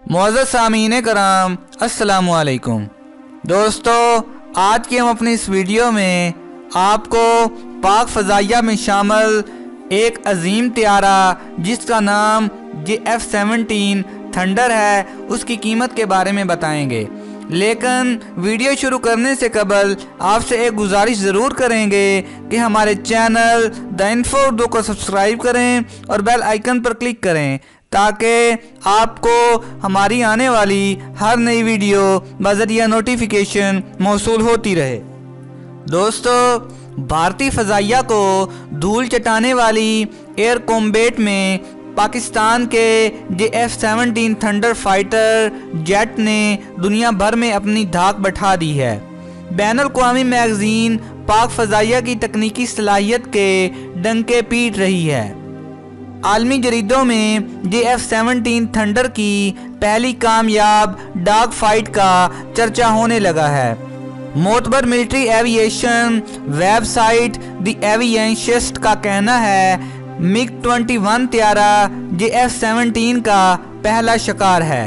मुअज़्ज़ज़ सामीन कराम, अस्सलामु अलैकुम। दोस्तों, आज की हम अपनी इस वीडियो में आपको पाक फ़ज़ाइया में शामिल एक अजीम त्यारा जिसका नाम JF-17 थंडर है, उसकी कीमत के बारे में बताएंगे। लेकिन वीडियो शुरू करने से कबल आपसे एक गुजारिश ज़रूर करेंगे कि हमारे चैनल द इन्फो उर्दू को सब्सक्राइब करें और बेल आइकन पर क्लिक करें ताकि आपको हमारी आने वाली हर नई वीडियो बज़रिया नोटिफिकेशन मौसूल होती रहे। दोस्तों, भारतीय फ़ज़ाइया को धूल चटाने वाली एयर कॉम्बैट में पाकिस्तान के JF-17 थंडर फाइटर जेट ने दुनिया भर में अपनी धाक बैठा दी है। बैनुल-अक़वामी मैगज़ीन पाक फ़ज़ाइया की तकनीकी सलाहियत के डंके पीट रही है। आलमी जरीदों में JF-17 थंडर की पहली कामयाब डाग फाइट का चर्चा होने लगा है। मोतबर मिलिट्री एविएशन वेबसाइट द एविएंशिस्ट का कहना है MiG-21 त्यारा JF-17 का पहला शिकार है।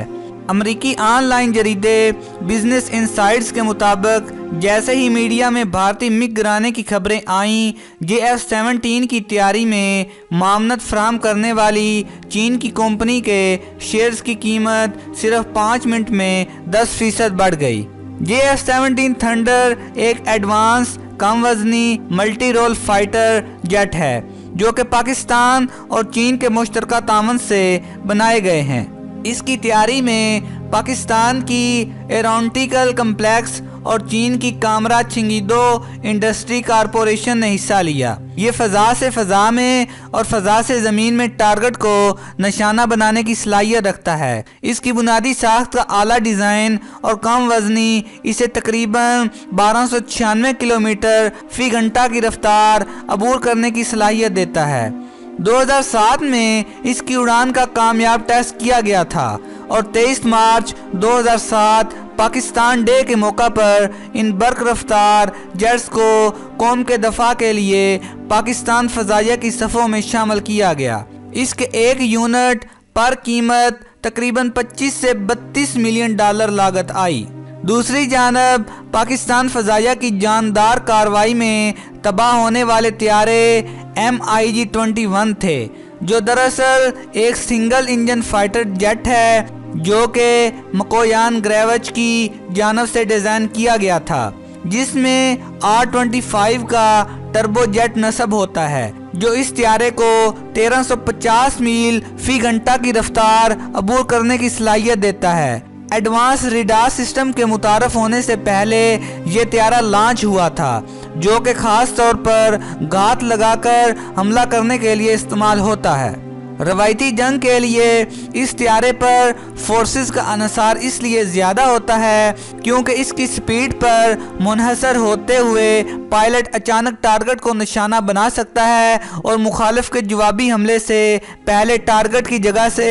अमरीकी ऑनलाइन जरीदे बिजनेस इनसाइट्स के मुताबिक जैसे ही मीडिया में भारतीय मिग गिराने की खबरें आईं, JF-17 की तैयारी में मामनत फराहम करने वाली चीन की कंपनी के शेयर्स की कीमत सिर्फ 5 मिनट में 10% बढ़ गई। JF-17 थंडर एक एडवांस कम वजनी मल्टी रोल फाइटर जेट है जो कि पाकिस्तान और चीन के मुश्तरका तावन से बनाए गए हैं। इसकी तैयारी में पाकिस्तान की एरोनॉटिकल कम्प्लेक्स और चीन की कामरा छिंगिदो इंडस्ट्री कारपोरेशन ने हिस्सा लिया। ये फ़ज़ा से फ़ज़ा में और फ़ज़ा से ज़मीन में टारगेट को निशाना बनाने की सलाहियत रखता है। इसकी बुनियादी साख्त का आला डिज़ाइन और कम वजनी इसे तकरीबन 1296 किलोमीटर फ़ी घंटा की रफ्तार अबूर करने की सलाहियत देता है। 2007 में इसकी उड़ान का कामयाब टेस्ट किया गया था और 23 मार्च 2007 पाकिस्तान डे के मौका पर इन बर्क रफ्तार जेट्स को कौम के दफा के लिए पाकिस्तान फ़ज़ाइया की सफ़ों में शामिल किया गया। इसके एक यूनिट पर कीमत तकरीबन 25 से 32 मिलियन डॉलर लागत आई। दूसरी जानब पाकिस्तान फ़ज़ाइया की जानदार कार्रवाई में तबाह होने वाले त्यारे MiG-21 थे, जो दरअसल एक सिंगल इंजन फाइटर जेट है जो कि मकोयान ग्रेवच की जानब से डिज़ाइन किया गया था, जिसमें R-25 का टर्बो जेट नस्ब होता है जो इस त्यारे को 1350 मील फ़ी घंटा की रफ्तार अबूर करने की सलाहियत देता है। एडवांस रेडार सिस्टम के मुतारफ होने से पहले ये त्यारा लॉन्च हुआ था जो कि ख़ास तौर पर घात लगाकर हमला करने के लिए इस्तेमाल होता है। रवायती जंग के लिए इस त्यारे पर फोर्सेस का अनसार इसलिए ज़्यादा होता है क्योंकि इसकी स्पीड पर मुनहसर होते हुए पायलट अचानक टारगेट को निशाना बना सकता है और मुखालिफ के जवाबी हमले से पहले टारगेट की जगह से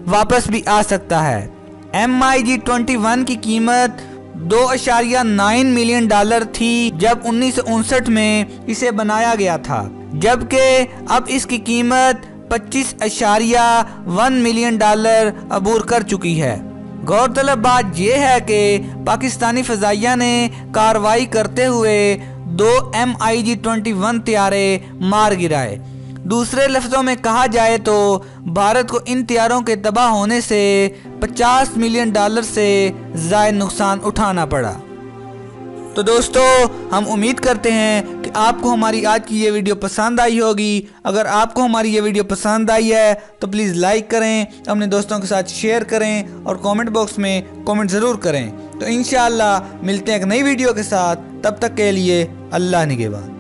वापस भी आ सकता है। MiG-21 की कीमत 2.9 मिलियन डॉलर थी जब 1959 में इसे बनाया गया था, जबकि अब इसकी कीमत 25.1 मिलियन डॉलर अबूर कर चुकी है। गौरतलब बात यह है कि पाकिस्तानी फ़ज़ाइया ने कार्रवाई करते हुए 2 MiG-21 त्यारे मार गिराए। दूसरे लफ्ज़ों में कहा जाए तो भारत को इन त्यारों के तबाह होने से 50 मिलियन डॉलर से ज़ायद नुकसान उठाना पड़ा। तो दोस्तों, हम उम्मीद करते हैं कि आपको हमारी आज की ये वीडियो पसंद आई होगी। अगर आपको हमारी ये वीडियो पसंद आई है तो प्लीज़ लाइक करें, अपने दोस्तों के साथ शेयर करें और कमेंट बॉक्स में कमेंट ज़रूर करें। तो इंशाअल्लाह मिलते हैं एक नई वीडियो के साथ, तब तक के लिए अल्लाह निगहबान।